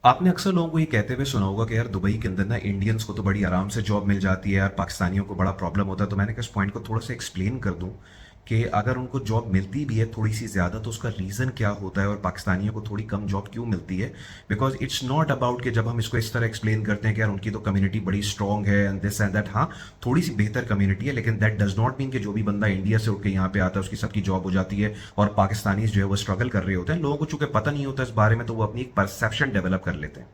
आपने अक्सर लोगों को ये कहते हुए सुना होगा कि यार दुबई के अंदर ना इंडियंस को तो बड़ी आराम से जॉब मिल जाती है यार, पाकिस्तानियों को बड़ा प्रॉब्लम होता है। तो मैंने कहा इस पॉइंट को थोड़ा सा एक्सप्लेन कर दूं कि अगर उनको जॉब मिलती भी है थोड़ी सी ज़्यादा तो उसका रीज़न क्या होता है और पाकिस्तानियों को थोड़ी कम जॉब क्यों मिलती है। बिकॉज इट्स नॉट अबाउट कि जब हम इसको इस तरह एक्सप्लेन करते हैं कि यार उनकी तो कम्युनिटी बड़ी स्ट्रॉन्ग है एंड दिस एंड दैट, हाँ थोड़ी सी बेहतर कम्युनिटी है, लेकिन दैट डज नॉट मीन कि जो भी बंदा इंडिया से उठ के यहाँ पे आता है उसकी सबकी जॉब हो जाती है और पाकिस्तानी जो है वो स्ट्रगल कर रहे होते हैं। लोगों को चूंकि पता नहीं होता इस बारे में तो वो अपनी एक परसेप्शन डेवलप कर लेते हैं।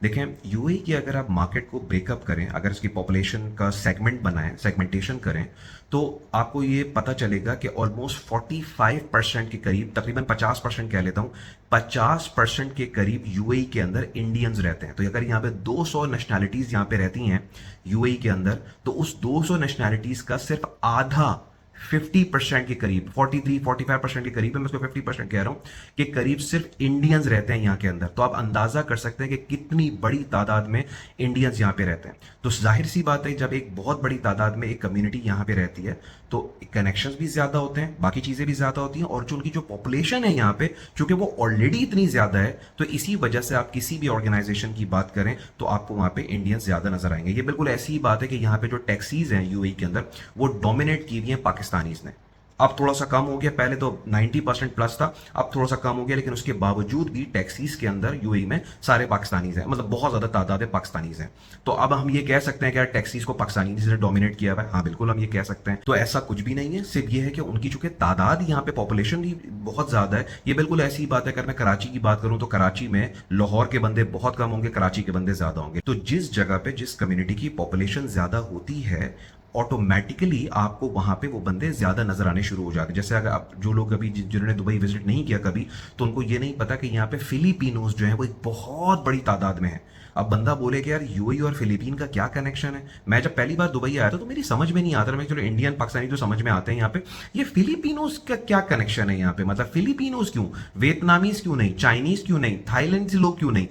देखें, यूएई की अगर आप मार्केट को ब्रेकअप करें, अगर इसकी पॉपुलेशन का सेगमेंट बनाएं, सेगमेंटेशन करें, तो आपको ये पता चलेगा कि ऑलमोस्ट 45% के करीब, तकरीबन 50% कह लेता हूं, 50% के करीब यूएई के अंदर इंडियंस रहते हैं। तो अगर यहाँ पे 200 नेशनैलिटीज यहाँ पे रहती हैं यूएई के अंदर, तो उस 200 नेशनैलिटीज का सिर्फ आधा, 50% के करीब, 43-45% के करीब है, मैं उसको 50% कह रहा हूं कि करीब सिर्फ इंडियंस रहते हैं यहां के अंदर। तो आप अंदाजा कर सकते हैं कि कितनी बड़ी तादाद में इंडियंस यहां पे रहते हैं। तो जाहिर सी बात है, जब एक बहुत बड़ी तादाद में एक कम्युनिटी यहां पे रहती है तो कनेक्शंस भी ज्यादा होते हैं, बाकी चीजें भी ज्यादा होती हैं, और जो उनकी जो पॉपुलेशन है यहाँ पे, चूंकि वो ऑलरेडी इतनी ज्यादा है, तो इसी वजह से आप किसी भी ऑर्गेनाइजेशन की बात करें तो आपको वहां पे इंडियंस ज्यादा नजर आएंगे। ये बिल्कुल ऐसी ही बात है कि यहाँ पे जो टैक्सीज हैं यूएई के अंदर वो डोमिनेट की हुई हैं पाकिस्तानीज ने। अब थोड़ा सा कम हो गया, पहले तो 90% प्लस था, अब थोड़ा सा कम हो गया, लेकिन उसके बावजूद भी टैक्सीज के अंदर यूएई में सारे पाकिस्तानीज हैं, मतलब बहुत ज्यादा तादाद है पाकिस्तानीज हैं। तो अब हम ये कह सकते हैं कि यार टैक्सीज को पाकिस्तानीज ने डोमिनेट किया हुआ है, हाँ बिल्कुल हम ये कह सकते हैं। तो ऐसा कुछ भी नहीं है, सिर्फ ये है कि उनकी चूंकि तादाद यहाँ पे पॉपुलेशन भी बहुत ज्यादा है। ये बिल्कुल ऐसी बात है, अगर मैं कराची की बात करूं तो कराची में लाहौर के बंदे बहुत कम होंगे, कराची के बंदे ज्यादा होंगे। तो जिस जगह पे जिस कम्युनिटी की पॉपुलेशन ज्यादा होती है, ऑटोमेटिकली आपको वहां पे वो बंदे ज्यादा नजर आने शुरू हो जाते हैं। जैसे अगर आप जो लोग अभी जिन्होंने दुबई विजिट नहीं किया कभी, तो उनको ये नहीं पता कि यहाँ पे फिलिपिनोज जो है वो एक बहुत बड़ी तादाद में है। अब बंदा बोले कि यार यूएई और फिलीपीन का क्या कनेक्शन है। मैं जब पहली बार दुबई आया था तो मेरी समझ में नहीं आता था। मैं चलो इंडियन पाकिस्तानी तो समझ में आते हैं, यहाँ पे ये फिलिपिनोज का क्या कनेक्शन है यहाँ पे, मतलब फिलिपिनोज क्यों, वियतनामीज क्यों नहीं, चाइनीज क्यों नहीं, थाईलैंड से लोग क्यों नहीं,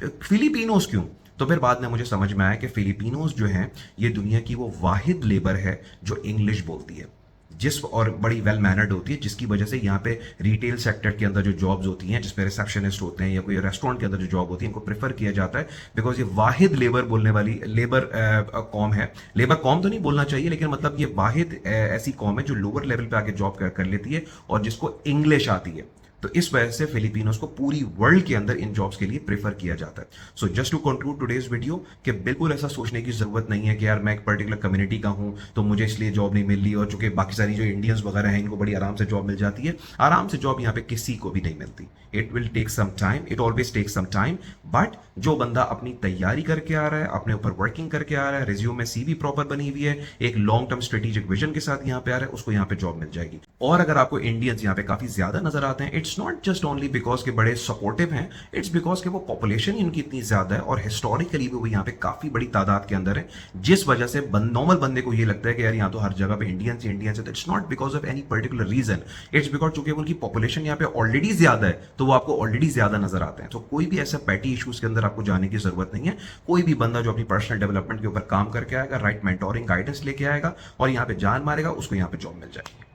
फिलिपिनोज क्यों। तो फिर बाद में मुझे समझ में आया कि फिलिपिनोज जो हैं ये दुनिया की वो वाहिद लेबर है जो इंग्लिश बोलती है, जिस और बड़ी वेल मैनर्ड होती है, जिसकी वजह से यहाँ पे रिटेल सेक्टर के अंदर जो जॉब्स होती हैं, जिसमें रिसेप्शनिस्ट होते हैं या कोई रेस्टोरेंट के अंदर जो जॉब होती है, इनको प्रेफर किया जाता है। बिकॉज ये वाहिद लेबर बोलने वाली लेबर कॉम है। लेबर कॉम तो नहीं बोलना चाहिए, लेकिन मतलब ये वाहिद ऐसी कॉम है जो लोअर लेवल पे आके जॉब कर लेती है और जिसको इंग्लिश आती है। तो इस वजह से फिलिपिनोस को पूरी वर्ल्ड के अंदर इन जॉब्स के लिए प्रेफर किया जाता है। So just to conclude today's video कि बिल्कुल ऐसा सोचने की जरूरत नहीं है कि यार मैं एक पर्टिकुलर कम्युनिटी का हूं तो मुझे इसलिए जॉब नहीं मिल रही, और चूंकि बाकी सारी जो इंडियंस वगैरह हैं इनको बड़ी आराम से जॉब मिल जाती है। आराम से जॉब यहाँ पे किसी को भी नहीं मिलती। It will take some time, it always take some time, but जो बंदा अपनी तैयारी करके आ रहा है, अपने ऊपर वर्किंग करके आ रहा है, रिज्यूम में सीवी प्रॉपर बनी हुई है, एक लॉन्ग टर्म स्ट्रेटेजिक विजन के साथ यहाँ पे आ रहा है, उसको यहाँ पे जॉब मिल जाएगी। और अगर आपको इंडियंस यहाँ पे काफी ज्यादा नजर आते हैं, it's not just only because के बड़े सपोर्टिव हैं, इट्स बिकॉज के वो पॉपुलेशन ही उनकी इतनी ज्यादा है और हिस्टोरिकली भी वो यहाँ पे काफी बड़ी तादाद के अंदर है, जिस वजह से नॉर्मल बंदे को ये लगता है कि यार यहाँ तो हर जगह पे इंडियंस है। तो it's not because of any particular reason, it's because चूंकि उनकी पॉपुलेशन यहाँ पे ऑलरेडी ज्यादा है तो वो आपको ऑलरेडी ज्यादा नजर आते हैं। तो कोई भी ऐसा पैटी इश्यूज के अंदर आपको जाने की जरूरत नहीं है। कोई भी बंदा जो अपनी पर्सनल डेवलपमेंट के ऊपर काम करके आएगा, राइट मेंटोरिंग गाइडेंस लेके आएगा और यहाँ पे जान मारेगा, उसको यहाँ पे जॉब मिल जाएगी।